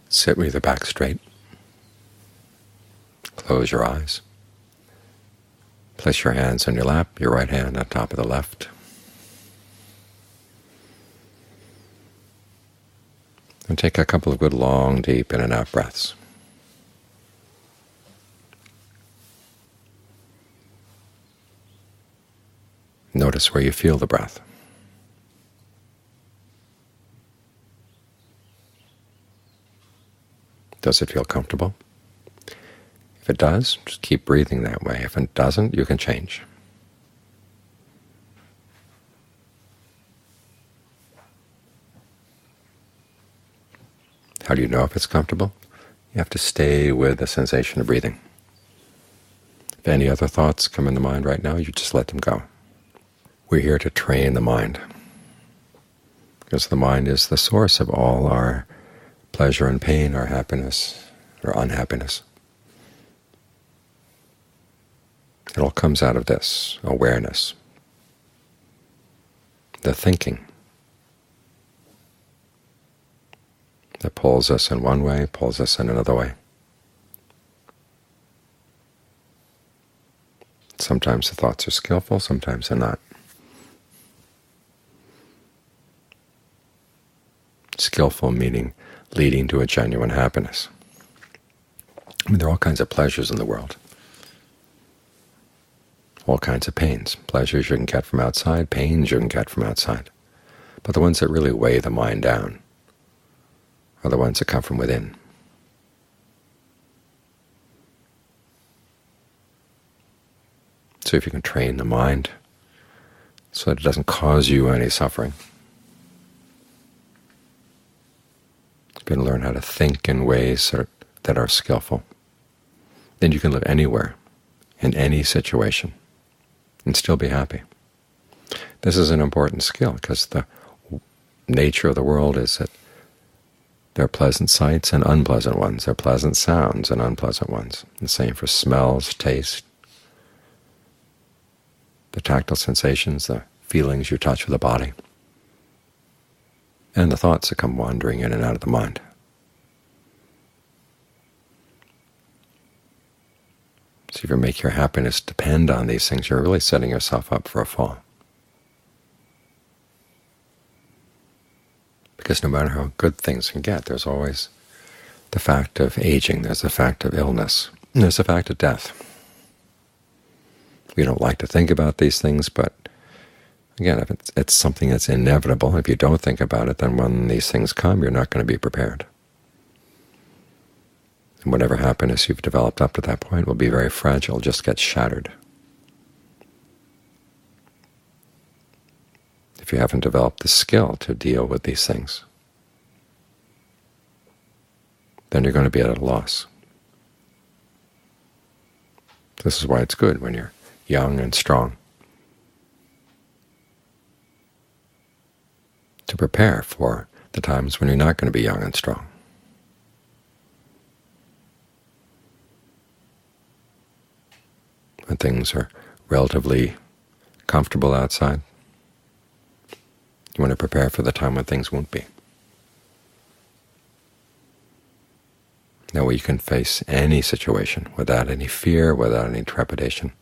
Sit with your back straight. Close your eyes. Place your hands on your lap, your right hand on top of the left. And take a couple of good long, deep in and out breaths. Notice where you feel the breath. Does it feel comfortable? If it does, just keep breathing that way. If it doesn't, you can change. How do you know if it's comfortable? You have to stay with the sensation of breathing. If any other thoughts come into mind right now, you just let them go. We're here to train the mind, because the mind is the source of all our pleasure and pain, our happiness or unhappiness. It all comes out of this awareness, the thinking that pulls us in one way, pulls us in another way. Sometimes the thoughts are skillful, sometimes they're not. Skillful meaning leading to a genuine happiness. I mean, there are all kinds of pleasures in the world, all kinds of pains. Pleasures you can get from outside, pains you can get from outside. But the ones that really weigh the mind down are the ones that come from within. So if you can train the mind so that it doesn't cause you any suffering, you can learn how to think in ways that are skillful, then you can live anywhere, in any situation, and still be happy. This is an important skill, because the nature of the world is that there are pleasant sights and unpleasant ones. There are pleasant sounds and unpleasant ones. The same for smells, taste, the tactile sensations, the feelings you touch with the body, and the thoughts that come wandering in and out of the mind. So if you make your happiness depend on these things, you're really setting yourself up for a fall. Because no matter how good things can get, there's always the fact of aging, there's the fact of illness, and there's the fact of death. We don't like to think about these things, but again, if it's something that's inevitable, if you don't think about it, then when these things come, you're not going to be prepared. And whatever happiness you've developed up to that point will be very fragile, just get shattered. If you haven't developed the skill to deal with these things, then you're going to be at a loss. This is why it's good when you're young and strong to prepare for the times when you're not going to be young and strong. When things are relatively comfortable outside, you want to prepare for the time when things won't be. That way you can face any situation without any fear, without any trepidation.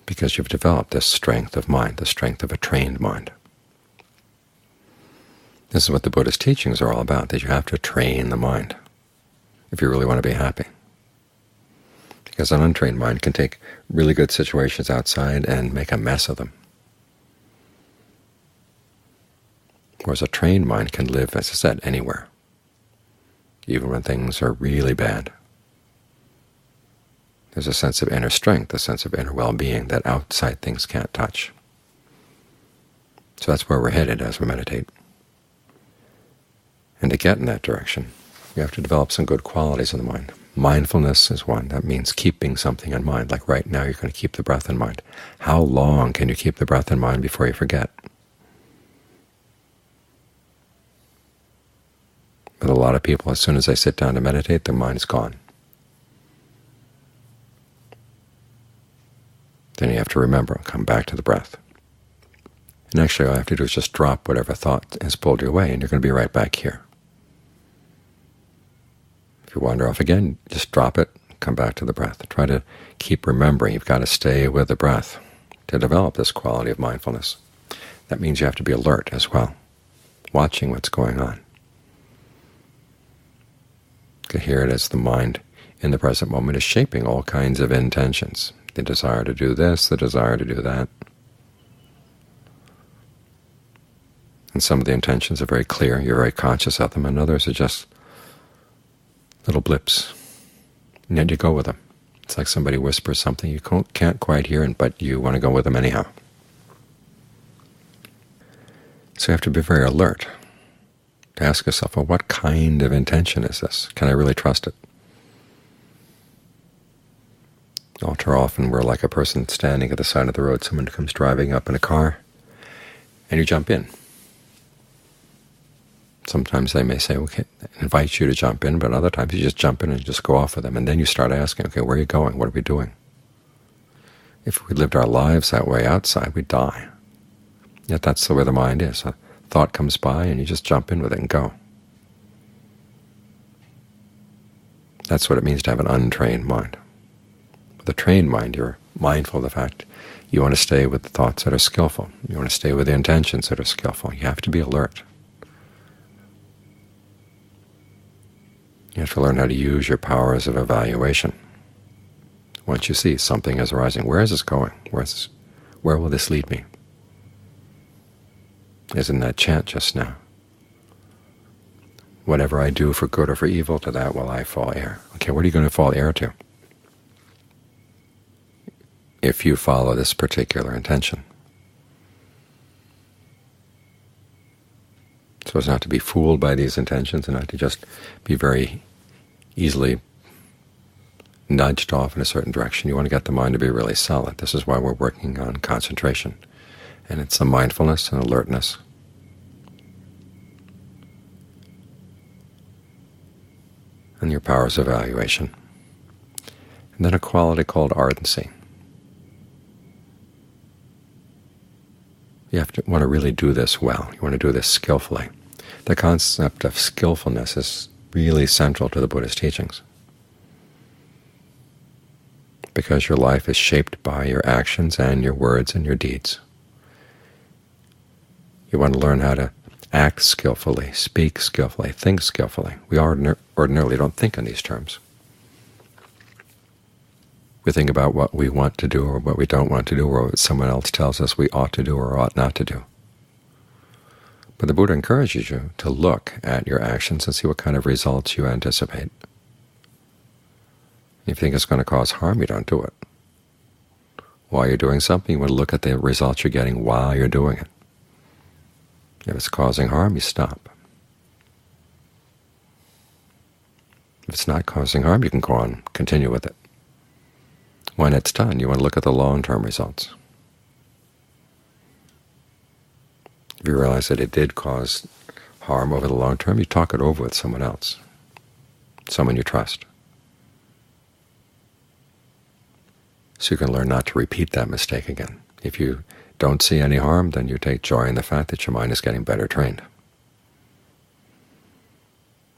Because you've developed this strength of mind, the strength of a trained mind. This is what the Buddhist teachings are all about, that you have to train the mind if you really want to be happy. Because an untrained mind can take really good situations outside and make a mess of them. Whereas a trained mind can live, as I said, anywhere, even when things are really bad. There's a sense of inner strength, a sense of inner well-being that outside things can't touch. So that's where we're headed as we meditate. And to get in that direction, you have to develop some good qualities in the mind. Mindfulness is one. That means keeping something in mind. Like right now, you're going to keep the breath in mind. How long can you keep the breath in mind before you forget? But a lot of people, as soon as they sit down to meditate, their mind is gone. Then you have to remember, come back to the breath. And actually all you have to do is just drop whatever thought has pulled you away, and you're going to be right back here. If you wander off again, just drop it, come back to the breath. Try to keep remembering. You've got to stay with the breath to develop this quality of mindfulness. That means you have to be alert as well, watching what's going on. You can hear it as the mind in the present moment is shaping all kinds of intentions. The desire to do this, the desire to do that. And some of the intentions are very clear, you're very conscious of them, and others are just little blips. And yet you go with them. It's like somebody whispers something you can't quite hear, but you want to go with them anyhow. So you have to be very alert to ask yourself, well, what kind of intention is this? Can I really trust it? All too often we're like a person standing at the side of the road. Someone comes driving up in a car, and you jump in. Sometimes they may say, okay, invite you to jump in, but other times you just jump in and just go off with them. And then you start asking, okay, where are you going? What are we doing? If we lived our lives that way outside, we'd die. Yet that's the way the mind is. A thought comes by and you just jump in with it and go. That's what it means to have an untrained mind. With a trained mind, you're mindful of the fact you want to stay with the thoughts that are skillful. You want to stay with the intentions that are skillful. You have to be alert. You have to learn how to use your powers of evaluation. Once you see something is arising, where is this going? Where will this lead me? As in that chant just now. Whatever I do for good or for evil, to that will I fall heir. Okay, what are you going to fall heir to if you follow this particular intention? So as not to be fooled by these intentions and not to just be very easily nudged off in a certain direction. You want to get the mind to be really solid. This is why we're working on concentration. And it's a mindfulness and alertness. And your powers of evaluation. And then a quality called ardency. You want to really do this well. You want to do this skillfully. The concept of skillfulness is really central to the Buddhist teachings, because your life is shaped by your actions and your words and your deeds. You want to learn how to act skillfully, speak skillfully, think skillfully. We ordinarily don't think in these terms. We think about what we want to do or what we don't want to do, or what someone else tells us we ought to do or ought not to do. But the Buddha encourages you to look at your actions and see what kind of results you anticipate. If you think it's going to cause harm, you don't do it. While you're doing something, you want to look at the results you're getting while you're doing it. If it's causing harm, you stop. If it's not causing harm, you can go on, continue with it. When it's done, you want to look at the long-term results. If you realize that it did cause harm over the long term, you talk it over with someone else, someone you trust, so you can learn not to repeat that mistake again. If you don't see any harm, then you take joy in the fact that your mind is getting better trained.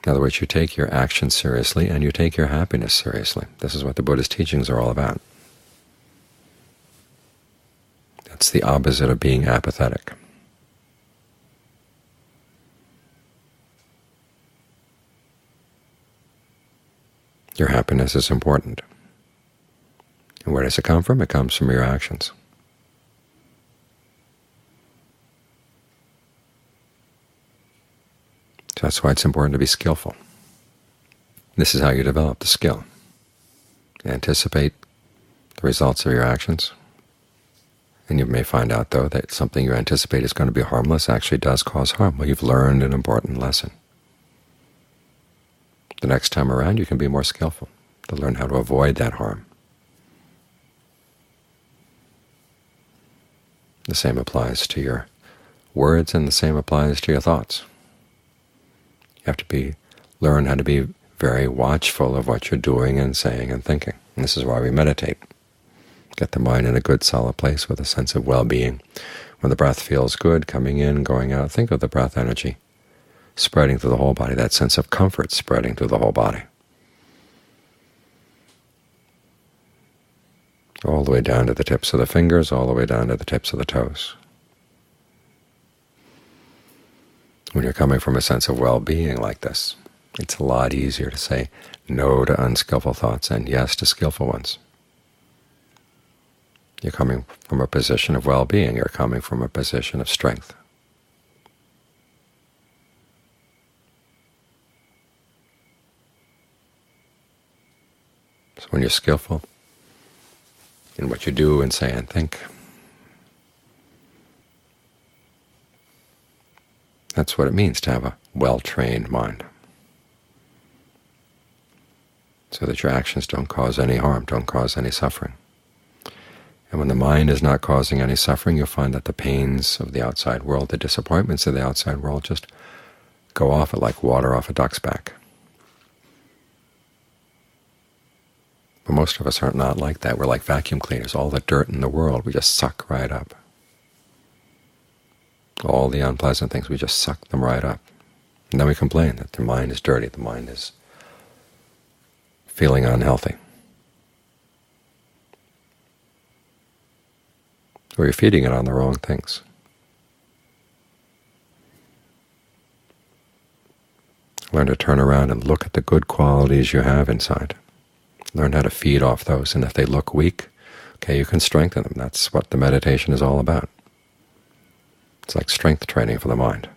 In other words, you take your actions seriously and you take your happiness seriously. This is what the Buddhist teachings are all about. That's the opposite of being apathetic. Your happiness is important. And where does it come from? It comes from your actions. So that's why it's important to be skillful. This is how you develop the skill. You anticipate the results of your actions. And you may find out, though, that something you anticipate is going to be harmless actually does cause harm. Well, you've learned an important lesson. The next time around, you can be more skillful to learn how to avoid that harm. The same applies to your words, and the same applies to your thoughts. You have to learn how to be very watchful of what you're doing and saying and thinking. And this is why we meditate. Get the mind in a good, solid place with a sense of well-being, When the breath feels good, coming in, going out, think of the breath energy spreading through the whole body, that sense of comfort spreading through the whole body, all the way down to the tips of the fingers, all the way down to the tips of the toes. When you're coming from a sense of well-being like this, it's a lot easier to say no to unskillful thoughts and yes to skillful ones. You're coming from a position of well-being. You're coming from a position of strength. So when you're skillful in what you do and say and think, that's what it means to have a well-trained mind, so that your actions don't cause any harm, don't cause any suffering. And when the mind is not causing any suffering, you'll find that the pains of the outside world, the disappointments of the outside world, just go off it like water off a duck's back. But most of us are not like that. We're like vacuum cleaners. All the dirt in the world we just suck right up. All the unpleasant things, we just suck them right up. And then we complain that the mind is dirty, the mind is feeling unhealthy. Or you're feeding it on the wrong things. Learn to turn around and look at the good qualities you have inside. Learn how to feed off those, and if they look weak, okay, you can strengthen them. That's what the meditation is all about. It's like strength training for the mind.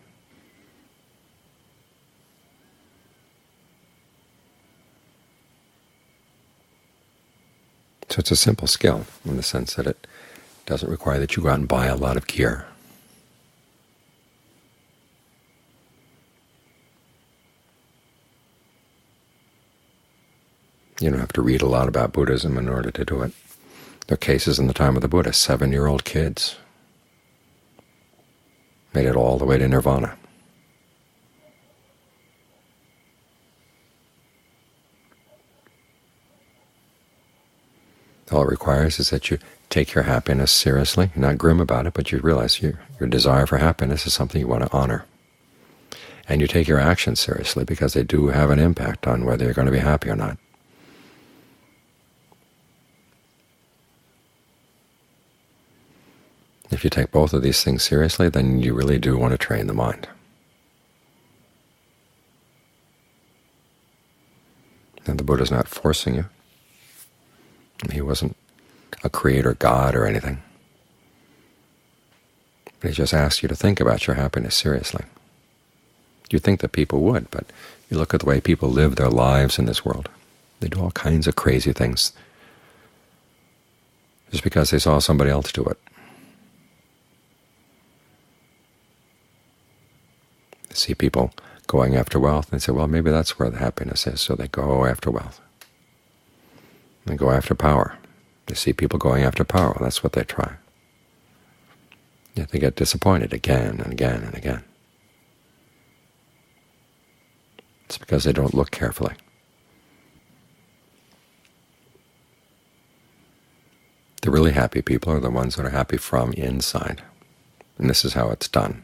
So it's a simple skill in the sense that it doesn't require that you go out and buy a lot of gear. You don't have to read a lot about Buddhism in order to do it. There are cases in the time of the Buddha, 7-year-old kids made it all the way to nirvana. All it requires is that you take your happiness seriously. You're not grim about it, but you realize your desire for happiness is something you want to honor. And you take your actions seriously because they do have an impact on whether you're going to be happy or not. If you take both of these things seriously, then you really do want to train the mind. And the Buddha's not forcing you. He wasn't a creator god or anything. But he just asked you to think about your happiness seriously. You'd think that people would, but you look at the way people live their lives in this world. They do all kinds of crazy things just because they saw somebody else do it. They see people going after wealth, and they say, well, maybe that's where the happiness is, so they go after wealth. They go after power. They see people going after power. That's what they try. Yet they get disappointed again and again and again. It's because they don't look carefully. The really happy people are the ones that are happy from inside. And this is how it's done.